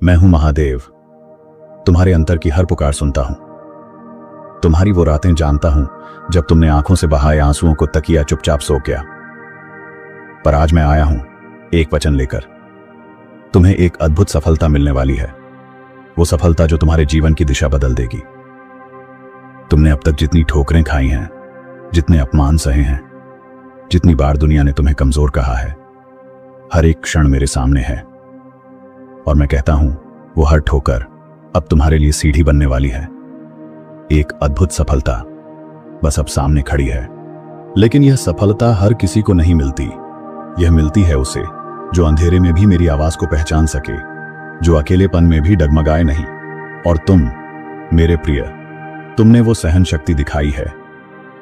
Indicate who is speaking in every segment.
Speaker 1: मैं हूं महादेव। तुम्हारे अंतर की हर पुकार सुनता हूं। तुम्हारी वो रातें जानता हूं जब तुमने आंखों से बहाए आंसुओं को तकिया चुपचाप सो गया। पर आज मैं आया हूं एक वचन लेकर। तुम्हें एक अद्भुत सफलता मिलने वाली है, वो सफलता जो तुम्हारे जीवन की दिशा बदल देगी। तुमने अब तक जितनी ठोकरें खाई हैं, जितने अपमान सहे हैं, जितनी बार दुनिया ने तुम्हें कमजोर कहा है, हर एक क्षण मेरे सामने है। और मैं कहता हूं वो हर ठोकर अब तुम्हारे लिए सीढ़ी बनने वाली है। एक अद्भुत सफलता बस अब सामने खड़ी है। लेकिन यह सफलता हर किसी को नहीं मिलती। यह मिलती है उसे जो अंधेरे में भी मेरी आवाज को पहचान सके, जो अकेलेपन में भी डगमगाए नहीं। और तुम मेरे प्रिय, तुमने वो सहन शक्ति दिखाई है,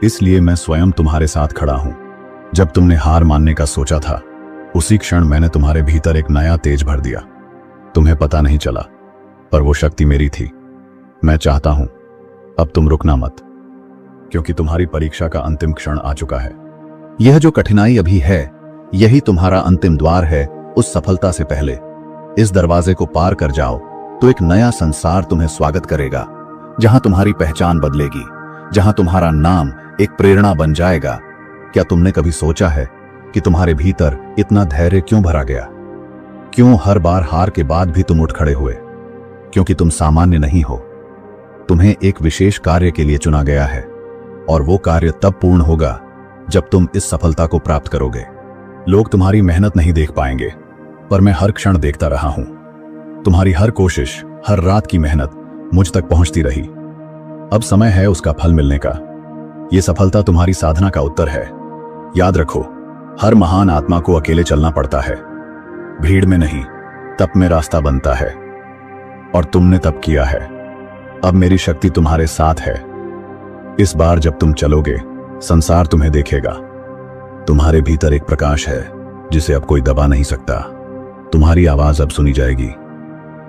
Speaker 1: इसलिए मैं स्वयं तुम्हारे साथ खड़ा हूं। जब तुमने हार मानने का सोचा था, उसी क्षण मैंने तुम्हारे भीतर एक नया तेज भर दिया। तुम्हें पता नहीं चला, पर वो शक्ति मेरी थी। मैं चाहता हूं अब तुम रुकना मत, क्योंकि तुम्हारी परीक्षा का अंतिम क्षण आ चुका है। यह जो कठिनाई अभी है, यही तुम्हारा अंतिम द्वार है उस सफलता से पहले। इस दरवाजे को पार कर जाओ तो एक नया संसार तुम्हें स्वागत करेगा, जहां तुम्हारी पहचान बदलेगी, जहां तुम्हारा नाम एक प्रेरणा बन जाएगा। क्या तुमने कभी सोचा है कि तुम्हारे भीतर इतना धैर्य क्यों भरा गया? क्यों हर बार हार के बाद भी तुम उठ खड़े हुए? क्योंकि तुम सामान्य नहीं हो। तुम्हें एक विशेष कार्य के लिए चुना गया है, और वो कार्य तब पूर्ण होगा जब तुम इस सफलता को प्राप्त करोगे। लोग तुम्हारी मेहनत नहीं देख पाएंगे, पर मैं हर क्षण देखता रहा हूं। तुम्हारी हर कोशिश, हर रात की मेहनत मुझ तक पहुंचती रही। अब समय है उसका फल मिलने का। यह सफलता तुम्हारी साधना का उत्तर है। याद रखो, हर महान आत्मा को अकेले चलना पड़ता है। भीड़ में नहीं, तप में रास्ता बनता है, और तुमने तप किया है। अब मेरी शक्ति तुम्हारे साथ है। इस बार जब तुम चलोगे, संसार तुम्हें देखेगा। तुम्हारे भीतर एक प्रकाश है जिसे अब कोई दबा नहीं सकता। तुम्हारी आवाज अब सुनी जाएगी।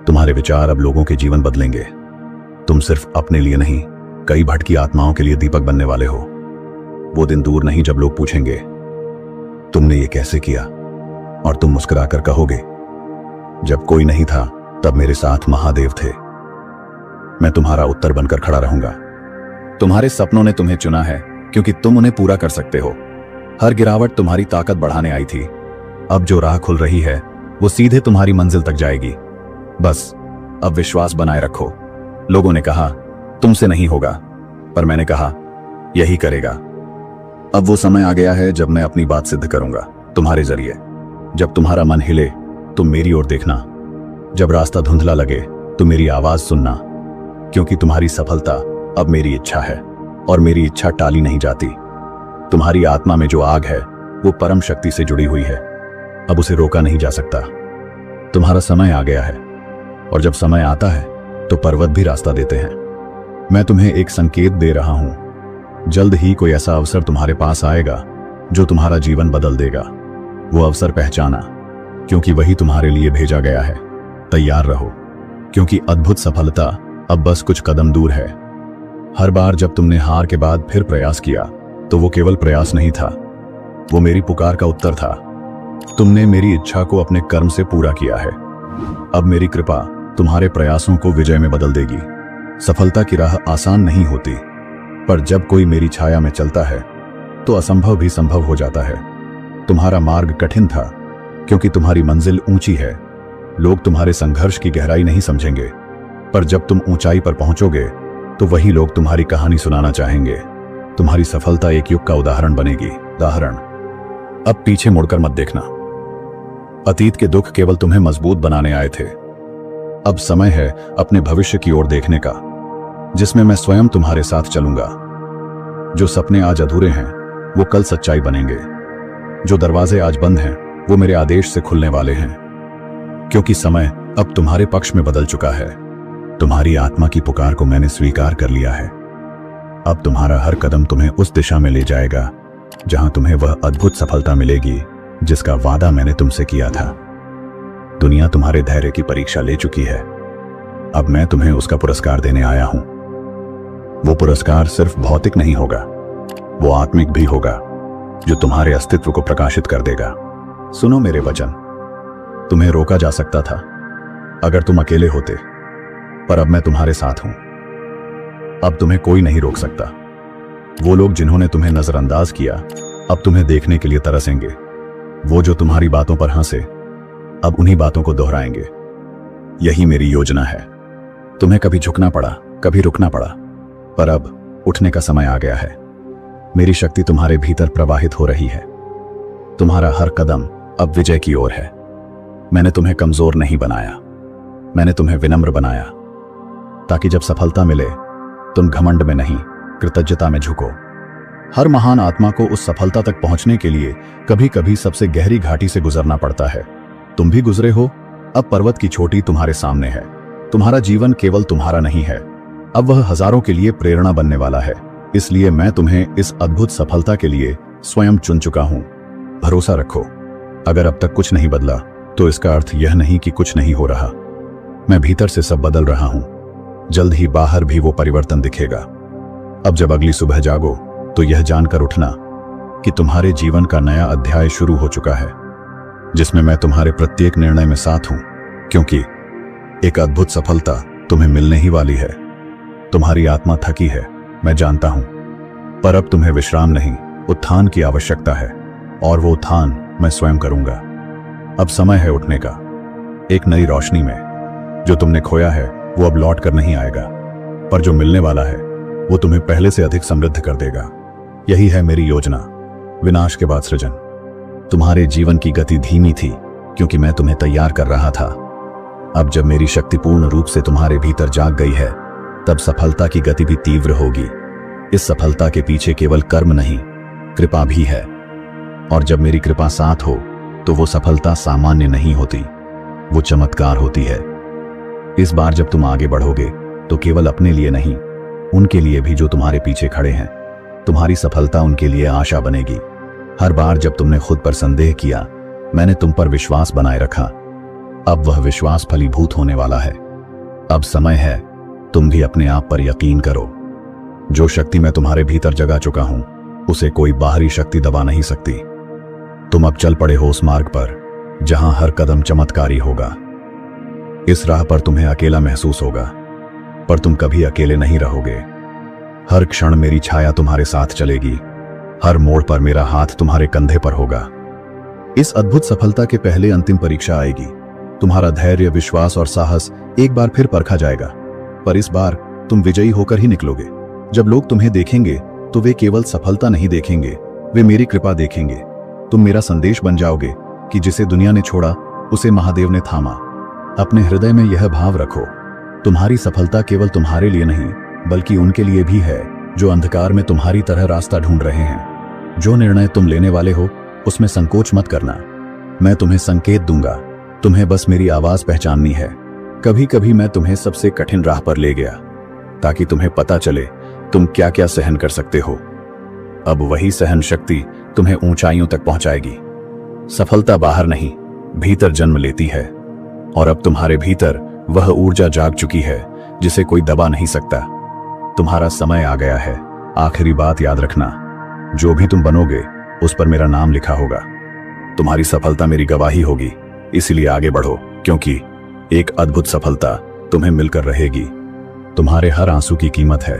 Speaker 1: तुम्हारे विचार अब लोगों के जीवन बदलेंगे। तुम सिर्फ अपने लिए नहीं, कई भटकी आत्माओं के लिए दीपक बनने वाले हो। वो दिन दूर नहीं जब लोग पूछेंगे, तुमने ये कैसे किया? और तुम मुस्कुराकर कहोगे, जब कोई नहीं था तब मेरे साथ महादेव थे। मैं तुम्हारा उत्तर बनकर खड़ा रहूंगा। तुम्हारे सपनों ने तुम्हें चुना है, क्योंकि तुम उन्हें पूरा कर सकते हो। हर गिरावट तुम्हारी ताकत बढ़ाने आई थी। अब जो राह खुल रही है, वो सीधे तुम्हारी मंजिल तक जाएगी। बस अब विश्वास बनाए रखो। लोगों ने कहा तुमसे नहीं होगा, पर मैंने कहा यही करेगा। अब वो समय आ गया है जब मैं अपनी बात सिद्ध करूंगा तुम्हारे जरिए। जब तुम्हारा मन हिले तो मेरी ओर देखना। जब रास्ता धुंधला लगे तो मेरी आवाज सुनना, क्योंकि तुम्हारी सफलता अब मेरी इच्छा है, और मेरी इच्छा टाली नहीं जाती। तुम्हारी आत्मा में जो आग है वो परम शक्ति से जुड़ी हुई है। अब उसे रोका नहीं जा सकता। तुम्हारा समय आ गया है, और जब समय आता है तो पर्वत भी रास्ता देते हैं। मैं तुम्हें एक संकेत दे रहा हूं। जल्द ही कोई ऐसा अवसर तुम्हारे पास आएगा जो तुम्हारा जीवन बदल देगा। वो अवसर पहचाना, क्योंकि वही तुम्हारे लिए भेजा गया है। तैयार रहो, क्योंकि अद्भुत सफलता अब बस कुछ कदम दूर है। हर बार जब तुमने हार के बाद फिर प्रयास किया, तो वो केवल प्रयास नहीं था, वो मेरी पुकार का उत्तर था। तुमने मेरी इच्छा को अपने कर्म से पूरा किया है। अब मेरी कृपा तुम्हारे प्रयासों को विजय में बदल देगी। सफलता की राह आसान नहीं होती, पर जब कोई मेरी छाया में चलता है तो असंभव भी संभव हो जाता है। तुम्हारा मार्ग कठिन था, क्योंकि तुम्हारी मंजिल ऊंची है। लोग तुम्हारे संघर्ष की गहराई नहीं समझेंगे, पर जब तुम ऊंचाई पर पहुंचोगे तो वही लोग तुम्हारी कहानी सुनाना चाहेंगे। तुम्हारी सफलता एक युग का उदाहरण बनेगी। उदाहरण। अब पीछे मुड़कर मत देखना। अतीत के दुख केवल तुम्हें मजबूत बनाने आए थे। अब समय है अपने भविष्य की ओर देखने का, जिसमें मैं स्वयं तुम्हारे साथ चलूंगा। जो सपने आज अधूरे हैं वो कल सच्चाई बनेंगे। जो दरवाजे आज बंद हैं वो मेरे आदेश से खुलने वाले हैं, क्योंकि समय अब तुम्हारे पक्ष में बदल चुका है। तुम्हारी आत्मा की पुकार को मैंने स्वीकार कर लिया है। अब तुम्हारा हर कदम तुम्हें उस दिशा में ले जाएगा जहां तुम्हें वह अद्भुत सफलता मिलेगी जिसका वादा मैंने तुमसे किया था। दुनिया तुम्हारे धैर्य की परीक्षा ले चुकी है। अब मैं तुम्हें उसका पुरस्कार देने आया हूं। वो पुरस्कार सिर्फ भौतिक नहीं होगा, वो आत्मिक भी होगा, जो तुम्हारे अस्तित्व को प्रकाशित कर देगा। सुनो मेरे वचन। तुम्हें रोका जा सकता था, अगर तुम अकेले होते, पर अब मैं तुम्हारे साथ हूं। अब तुम्हें कोई नहीं रोक सकता। वो लोग जिन्होंने तुम्हें नजरअंदाज किया अब तुम्हें देखने के लिए तरसेंगे। वो जो तुम्हारी बातों पर हंसे अब उन्हीं बातों को दोहराएंगे। यही मेरी योजना है। तुम्हें कभी झुकना पड़ा, कभी रुकना पड़ा, पर अब उठने का समय आ गया है। मेरी शक्ति तुम्हारे भीतर प्रवाहित हो रही है। तुम्हारा हर कदम अब विजय की ओर है। मैंने तुम्हें कमजोर नहीं बनाया, मैंने तुम्हें विनम्र बनाया, ताकि जब सफलता मिले तुम घमंड में नहीं, कृतज्ञता में झुको। हर महान आत्मा को उस सफलता तक पहुंचने के लिए कभी कभी सबसे गहरी घाटी से गुजरना पड़ता है। तुम भी गुजरे हो। अब पर्वत की चोटी तुम्हारे सामने है। तुम्हारा जीवन केवल तुम्हारा नहीं है, अब वह हजारों के लिए प्रेरणा बनने वाला है। इसलिए मैं तुम्हें इस अद्भुत सफलता के लिए स्वयं चुन चुका हूं। भरोसा रखो। अगर अब तक कुछ नहीं बदला तो इसका अर्थ यह नहीं कि कुछ नहीं हो रहा। मैं भीतर से सब बदल रहा हूं। जल्द ही बाहर भी वो परिवर्तन दिखेगा। अब जब अगली सुबह जागो तो यह जानकर उठना कि तुम्हारे जीवन का नया अध्याय शुरू हो चुका है, जिसमें मैं तुम्हारे प्रत्येक निर्णय में साथ हूं, क्योंकि एक अद्भुत सफलता तुम्हें मिलने ही वाली है। तुम्हारी आत्मा थकी है, मैं जानता हूं, पर अब तुम्हें विश्राम नहीं, उत्थान की आवश्यकता है, और वो उत्थान मैं स्वयं करूंगा। अब समय है उठने का, एक नई रोशनी में। जो तुमने खोया है वो अब लौट कर नहीं आएगा, पर जो मिलने वाला है वो तुम्हें पहले से अधिक समृद्ध कर देगा। यही है मेरी योजना, विनाश के बाद सृजन। तुम्हारे जीवन की गति धीमी थी क्योंकि मैं तुम्हें तैयार कर रहा था। अब जब मेरी शक्ति पूर्ण रूप से तुम्हारे भीतर जाग गई है, तब सफलता की गति भी तीव्र होगी। इस सफलता के पीछे केवल कर्म नहीं, कृपा भी है। और जब मेरी कृपा साथ हो तो वो सफलता सामान्य नहीं होती, वो चमत्कार होती है। इस बार जब तुम आगे बढ़ोगे तो केवल अपने लिए नहीं, उनके लिए भी जो तुम्हारे पीछे खड़े हैं। तुम्हारी सफलता उनके लिए आशा बनेगी। हर बार जब तुमने खुद पर संदेह किया, मैंने तुम पर विश्वास बनाए रखा। अब वह विश्वास फलीभूत होने वाला है। अब समय है तुम भी अपने आप पर यकीन करो। जो शक्ति मैं तुम्हारे भीतर जगा चुका हूं, उसे कोई बाहरी शक्ति दबा नहीं सकती। तुम अब चल पड़े हो उस मार्ग पर जहां हर कदम चमत्कारी होगा। इस राह पर तुम्हें अकेला महसूस होगा, पर तुम कभी अकेले नहीं रहोगे। हर क्षण मेरी छाया तुम्हारे साथ चलेगी, हर मोड़ पर मेरा हाथ तुम्हारे कंधे पर होगा। इस अद्भुत सफलता के पहले अंतिम परीक्षा आएगी। तुम्हारा धैर्य, विश्वास और साहस एक बार फिर परखा जाएगा, पर इस बार तुम विजयी होकर ही निकलोगे। जब लोग तुम्हें देखेंगे तो वे केवल सफलता नहीं देखेंगे, वे मेरी कृपा देखेंगे। तुम मेरा संदेश बन जाओगे कि जिसे दुनिया ने छोड़ा उसे महादेव ने थामा। अपने हृदय में यह भाव रखो, तुम्हारी सफलता केवल तुम्हारे लिए नहीं बल्कि उनके लिए भी है जो अंधकार में तुम्हारी तरह रास्ता ढूंढ रहे हैं। जो निर्णय तुम लेने वाले हो उसमें संकोच मत करना। मैं तुम्हें संकेत दूंगा, तुम्हें बस मेरी आवाज पहचाननी है। कभी कभी मैं तुम्हें सबसे कठिन राह पर ले गया ताकि तुम्हें पता चले तुम क्या क्या सहन कर सकते हो। अब वही सहन शक्ति तुम्हें ऊंचाइयों तक पहुंचाएगी। सफलता बाहर नहीं, भीतर जन्म लेती है, और अब तुम्हारे भीतर वह ऊर्जा जाग चुकी है जिसे कोई दबा नहीं सकता। तुम्हारा समय आ गया है। आखिरी बात याद रखना, जो भी तुम बनोगे उस पर मेरा नाम लिखा होगा। तुम्हारी सफलता मेरी गवाही होगी, इसलिए आगे बढ़ो, क्योंकि एक अद्भुत सफलता तुम्हें मिलकर रहेगी। तुम्हारे हर आंसू की कीमत है,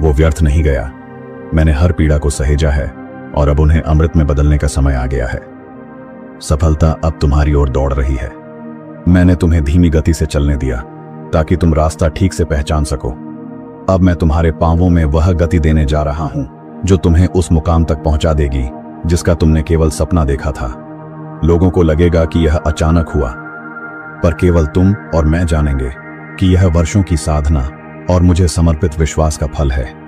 Speaker 1: वो व्यर्थ नहीं गया। मैंने हर पीड़ा को सहेजा है और अब उन्हें अमृत में बदलने का समय आ गया है। सफलता अब तुम्हारी ओर दौड़ रही है। मैंने तुम्हें धीमी गति से चलने दिया ताकि तुम रास्ता ठीक से पहचान सको। अब मैं तुम्हारे पांवों में वह गति देने जा रहा हूं जो तुम्हें उस मुकाम तक पहुंचा देगी जिसका तुमने केवल सपना देखा था। लोगों को लगेगा कि यह अचानक हुआ, पर केवल तुम और मैं जानेंगे कि यह वर्षों की साधना और मुझे समर्पित विश्वास का फल है।